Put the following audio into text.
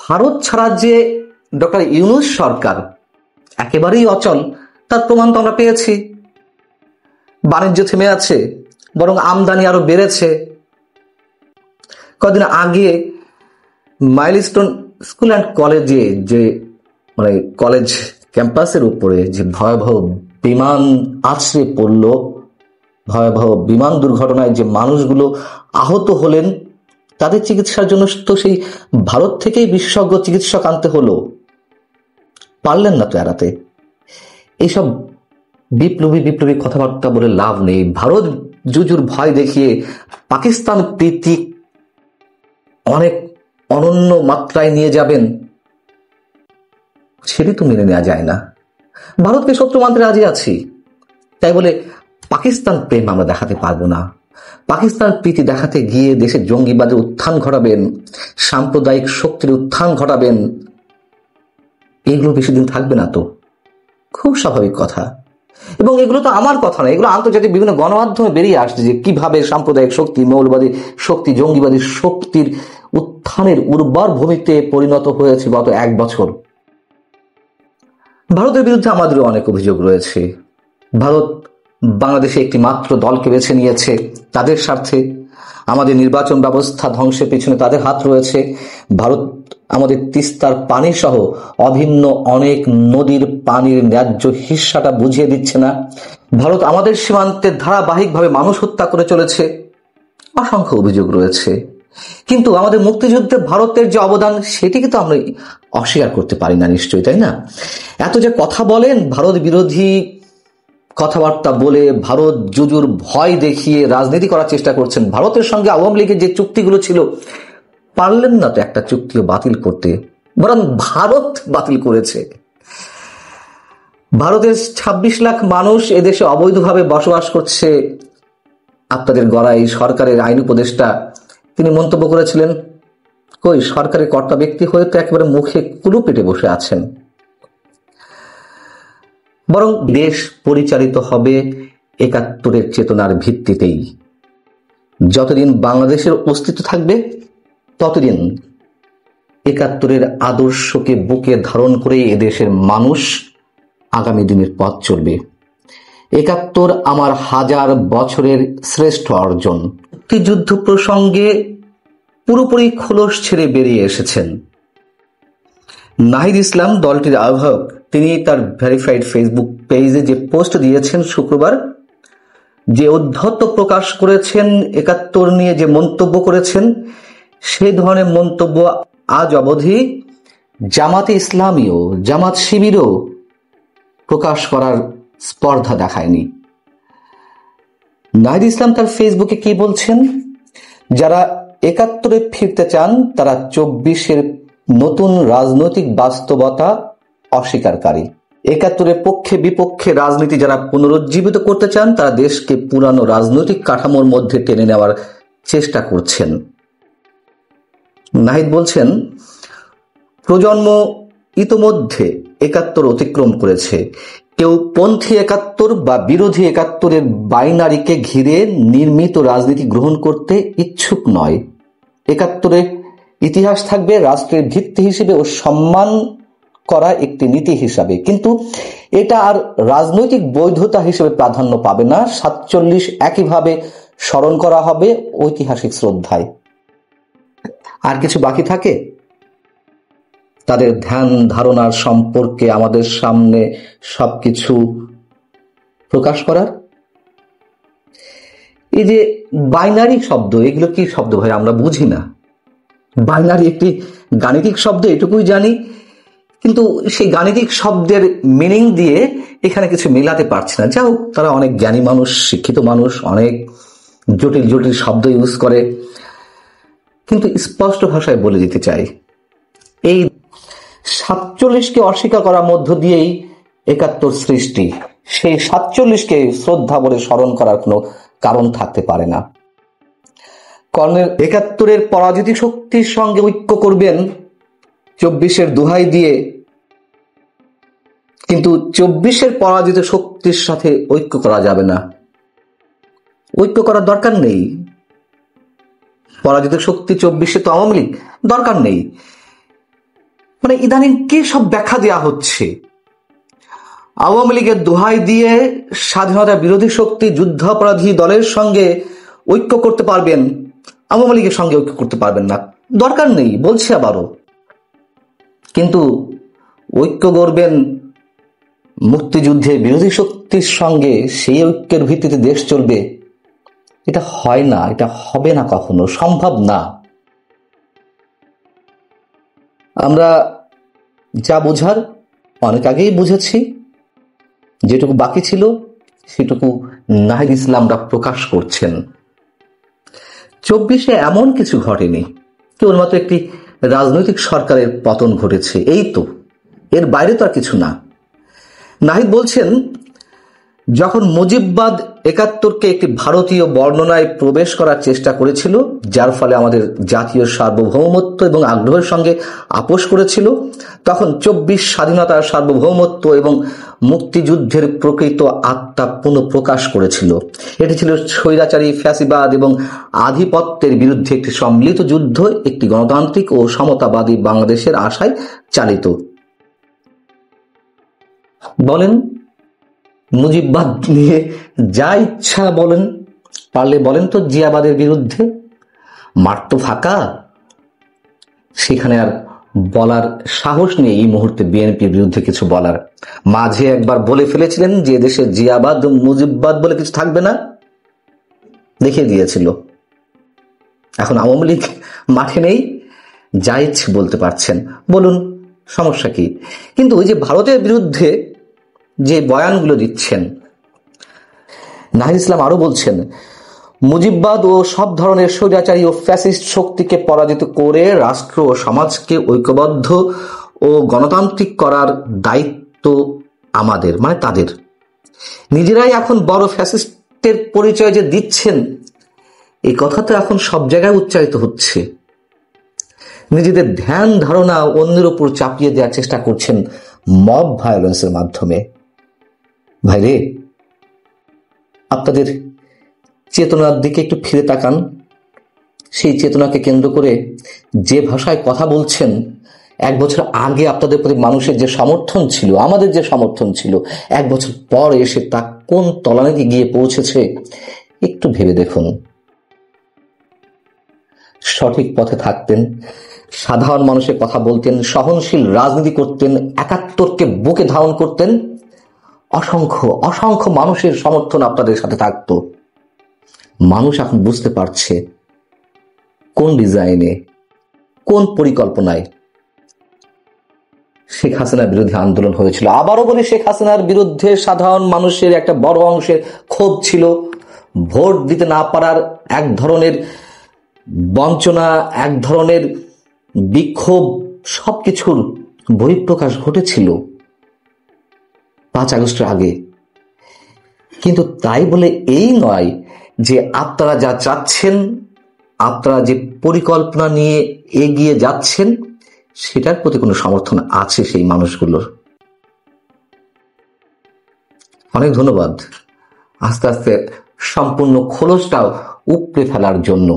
ভারত ছাড়া যে ডক্টর ইউনূস সরকার একেবারেই অচল তার প্রমাণ তো আমরা পেয়েছি। বাণিজ্য থেমে আছে, বরং আমদানি আরো বেড়েছে। কদিন আগে মাইলস্টোন স্কুল অ্যান্ড কলেজে যে কলেজ ক্যাম্পাসের উপরে যে ভয়াবহ বিমান আছড়ে পড়ল, ভয়াবহ বিমান দুর্ঘটনায় যে মানুষগুলো আহত হলেন, তাদের চিকিৎসার জন্য তো সেই ভারত থেকেই বিশেষজ্ঞ চিকিৎসক আনতে হলো। পারলেন না তো এড়াতে। এইসব বিপ্লবী কথাবার্তা বলে লাভ নেই। ভারত জুজুর ভয় দেখিয়ে পাকিস্তান প্রীতি অনেক অনন্য মাত্রায় নিয়ে যাবেন, সেটি তো মেনে নেওয়া যায় না। ভারতকে শত্রু মানতে রাজি আছি, তাই বলে পাকিস্তান প্রেম আমরা দেখাতে পারবো না। পাকিস্তান প্রীতি দেখাতে গিয়ে দেশে জঙ্গিবাদের উত্থান ঘটাবেন, সাম্প্রদায়িক শক্তির উত্থান ঘটাবেন, এগুলো বেশি দিন থাকবে না তো। খুব স্বাভাবিক কথা। এবং এগুলো তো আমার কথা না, এগুলো আন্তর্জাতিক বিভিন্ন গণমাধ্যমে বেরিয়ে আসছে যে কিভাবে সাম্প্রদায়িক শক্তি, মৌলবাদী শক্তি, জঙ্গিবাদী শক্তির উত্থানের উর্বর ভূমিতে পরিণত হয়েছে গত 1 বছর। ভারতের বিরুদ্ধে আমাদেরও অনেক অভিযোগ রয়েছে। ভারত বাংলাদেশে একটি মাত্র দলকে বেছে নিয়েছে তাদের স্বার্থে। আমাদের নির্বাচন ব্যবস্থা ধ্বংসের পিছনে তাদের হাত রয়েছে। ভারত আমাদের তিস্তার পানি সহ অভিন্ন অনেক নদীর পানির ন্যায্য হিস্সাটা বুঝিয়ে দিচ্ছে না। ভারত আমাদের সীমান্তে ধারাবাহিকভাবে মানুষ হত্যা করে চলেছে। অসংখ্য অভিযোগ রয়েছে, কিন্তু আমাদের মুক্তিযুদ্ধে ভারতের যে অবদান সেটিকে তো আমরা অস্বীকার করতে পারি না নিশ্চয়ই, তাই না? এত যে কথা বলেন, ভারত বিরোধী কথাবার্তা বলে ভারত জুজুর ভয় দেখিয়ে রাজনীতি করার চেষ্টা করছেন। ভারতের সঙ্গে আওয়ামী লীগের যে চুক্তিগুলো ছিল, পারলেন না তো একটা চুক্তিও বাতিল করতে, বরং ভারত বাতিল করেছে। ভারতের 26 লাখ মানুষ এদেশে অবৈধভাবে বসবাস করছে। আপনাদের গড়াই সরকারের আইন উপদেষ্টা তিনি মন্তব্য করেছিলেন, কই সরকারের কর্তা ব্যক্তি হয়ে তো একেবারে মুখে কুলু পেটে বসে আছেন। বরং দেশ পরিচালিত হবে 71-এর চেতনার ভিত্তিতেই। যতদিন বাংলাদেশের অস্তিত্ব থাকবে ততদিন 71-এর আদর্শকে বুকে ধারণ করে এদেশের মানুষ আগামী দিনের পথ চলবে। 71 আমার 1000 বছরের শ্রেষ্ঠ অর্জন। মুক্তিযুদ্ধ প্রসঙ্গে পুরোপুরি খোলস ছেড়ে বেরিয়ে এসেছেন নাহিদ ইসলাম, দলটির আহ্বায়ক। তিনি তার ভেরিফাইড ফেসবুক পেজে যে পোস্ট দিয়েছেন শুক্রবার, যে উদ্ধত্ত প্রকাশ করেছেন, 71 নিয়ে যে মন্তব্য করেছেন, সেই ধরনের মন্তব্য আজ অবধি জামাতে ইসলামীও, জামাত শিবিরও প্রকাশ করার স্পর্ধা দেখায়নি। নাহিদ ইসলাম তার ফেসবুকে কি বলছেন? যারা 71-এ ফিরতে চান তারা 24-এর নতুন রাজনৈতিক বাস্তবতা অস্বীকারী। 71-এর পক্ষে বিপক্ষে রাজনীতি যারা পুনরুজ্জীবিত করতে চান তারা দেশকে পুরানো রাজনৈতিক কাঠামোর মধ্যে টেনে নেওয়ার চেষ্টা করছেন। নাহিদ বলছেন, প্রজন্ম ইতোমধ্যে 71 অতিক্রম করেছে। কেউ পন্থী 71 বা বিরোধী 71-এর বাইনারিকে ঘিরে নির্মিত রাজনীতি গ্রহণ করতে ইচ্ছুক নয়। 71-এর ইতিহাস থাকবে রাষ্ট্রের ভিত্তি হিসেবে ও সম্মান করা একটি নীতি হিসাবে, কিন্তু এটা আর রাজনৈতিক বৈধতা হিসেবে প্রাধান্য পাবে না। 47 একইভাবে স্মরণ করা হবে ঐতিহাসিক শ্রদ্ধায়। আর কিছু বাকি থাকে তাদের ধ্যান ধারণার সম্পর্কে আমাদের সামনে সবকিছু প্রকাশ করার? এই যে বাইনারি শব্দ, এগুলো কি শব্দ ভাই? আমরা বুঝি না। বাইনারি একটি গাণিতিক শব্দ, এটুকুই জানি, কিন্তু সেই গাণিতিক শব্দের মিনিং দিয়ে এখানে কিছু মেলাতে পারছি না। যাও, তারা অনেক জ্ঞানী মানুষ, শিক্ষিত মানুষ, অনেক জটিল জটিল শব্দ ইউজ করে, কিন্তু স্পষ্ট ভাষায় বলে দিতে চাই, এই 47-কে অস্বীকার করার মধ্য দিয়েই 71 সৃষ্টি। সেই 47-কে শ্রদ্ধা বলে স্মরণ করার কোনো কারণ থাকতে পারে না। কর্নেল 71-এর পরাজিত শক্তির সঙ্গে ঐক্য করবেন 24-এর দোহাই দিয়ে, কিন্তু 24-এর পরাজিত শক্তির সাথে ঐক্য করা যাবে না। ঐক্য করার দরকার নেই। পরাজিত শক্তি 24-এ তো আওয়ামী লীগ, দরকার নেই। মানে ইদানিং কি সব ব্যাখ্যা দেওয়া হচ্ছে? আওয়ামী লীগের দোহাই দিয়ে স্বাধীনতা বিরোধী শক্তি যুদ্ধাপরাধী দলের সঙ্গে ঐক্য করতে পারবেন, আওয়ামী লীগের সঙ্গে ঐক্য করতে পারবেন না, দরকার নেই বলছি আবারও। কিন্তু ঐক্য করবেন মুক্তিযুদ্ধের বিরোধী শক্তির সঙ্গে, সেই ঐক্যের ভিত্তিতে দেশ চলবে, এটা হয় না, এটা হবে না, কখনো সম্ভব না। আমরা যা বোঝার অনেক আগেই বুঝেছি, যেটুকু বাকি ছিল সেটুকু নাহিদ ইসলামরা প্রকাশ করছেন। 24-এ এমন কিছু ঘটেনি, কেবলমাত্র একটি রাজনৈতিক সরকারের পতন ঘটেছে, এই তো, এর বাইরে তো আর কিছু না। নাহিদ বলছেন, যখন মুজিববাদ 71-কে একটি ভারতীয় বর্ণনায় প্রবেশ করার চেষ্টা করেছিল, যার ফলে আমাদের জাতীয় সার্বভৌমত্ব এবং আগ্রহের সঙ্গে আপোষ করেছিল, তখন 24 স্বাধীনতার সার্বভৌমত্ব এবং মুক্তিযুদ্ধের প্রকৃত আত্মা পুনঃপ্রকাশ করেছিল। এটি ছিল স্বৈরাচারী ফ্যাসিবাদ এবং আধিপত্যের বিরুদ্ধে একটি সম্মিলিত যুদ্ধ, একটি গণতান্ত্রিক ও সমতাবাদী বাংলাদেশের আশায় চালিত। বলেন, মুজিববাদ নিয়ে যা ইচ্ছা বলেন, পারলে বলেন তো জিয়াবাদের বিরুদ্ধে, মাঠ তো ফাঁকা, সেখানে আর বলার সাহস নেই এই মুহূর্তে বিএনপির বিরুদ্ধে কিছু বলার। মাঝে একবার বলে ফেলেছিলেন যে দেশে জিয়াবাদ মুজিববাদ বলে কিছু থাকবে না, দেখিয়ে দিয়েছিল। এখন আওয়ামী লীগ মাঠে নেই, যা ইচ্ছে বলতে পারছেন, বলুন, সমস্যা কি? কিন্তু ওই যে ভারতের বিরুদ্ধে যে বয়ানগুলো দিচ্ছেন, নাহিদ ইসলাম আরো বলছেন, মুজিববাদ ও সব ধরনের স্বৈরাচারী ও ফ্যাসিস্ট শক্তিকে পরাজিত করে রাষ্ট্র ও সমাজকে ঐক্যবদ্ধ ও গণতান্ত্রিক করার দায়িত্ব আমাদের, মানে তাদের। নিজেরাই এখন বড় ফ্যাসিস্টের পরিচয় যে দিচ্ছেন, এই কথা তো এখন সব জায়গায় উচ্চারিত হচ্ছে। নিজেদের ধ্যান ধারণা অন্যের উপর চাপিয়ে দেওয়ার চেষ্টা করছেন মব ভায়োলেন্সের মাধ্যমে। ভাইরে, আপনাদের চেতনার দিকে একটু ফিরে তাকান। সেই চেতনাকে কেন্দ্র করে যে ভাষায় কথা বলছেন, 1 বছর আগে আপনাদের প্রতি মানুষের যে সমর্থন ছিল, আমাদের যে সমর্থন ছিল, 1 বছর পর এসে তা কোন তলানিতে গিয়ে পৌঁছেছে একটু ভেবে দেখুন। সঠিক পথে থাকতেন, সাধারণ মানুষের কথা বলতেন, সহনশীল রাজনীতি করতেন, 71কে বুকে ধারণ করতেন, অসংখ্য অসংখ্য মানুষের সমর্থন আপনাদের সাথে থাকতো। মানুষ এখন বুঝতে পারছে কোন ডিজাইনে, কোন পরিকল্পনায় শেখ হাসিনার বিরুদ্ধে আন্দোলন হয়েছিল। আবারও বলি, শেখ হাসিনার বিরুদ্ধে সাধারণ মানুষের একটা বড় অংশের ক্ষোভ ছিল। ভোট দিতে না পারার এক ধরনের বঞ্চনা, এক ধরনের বিক্ষোভ, সবকিছুর বহিঃপ্রকাশ ঘটেছিল 5 আগস্টের আগে। কিন্তু তাই বলে এই নয় যে আপনারা যা চাচ্ছেন, আপনারা যে পরিকল্পনা নিয়ে এগিয়ে যাচ্ছেন, সেটার প্রতি কোনো সমর্থন আছে সেই মানুষগুলোর। অনেক ধন্যবাদ আস্তে আস্তে সম্পূর্ণ খোলসটাও উপড়ে ফেলার জন্য।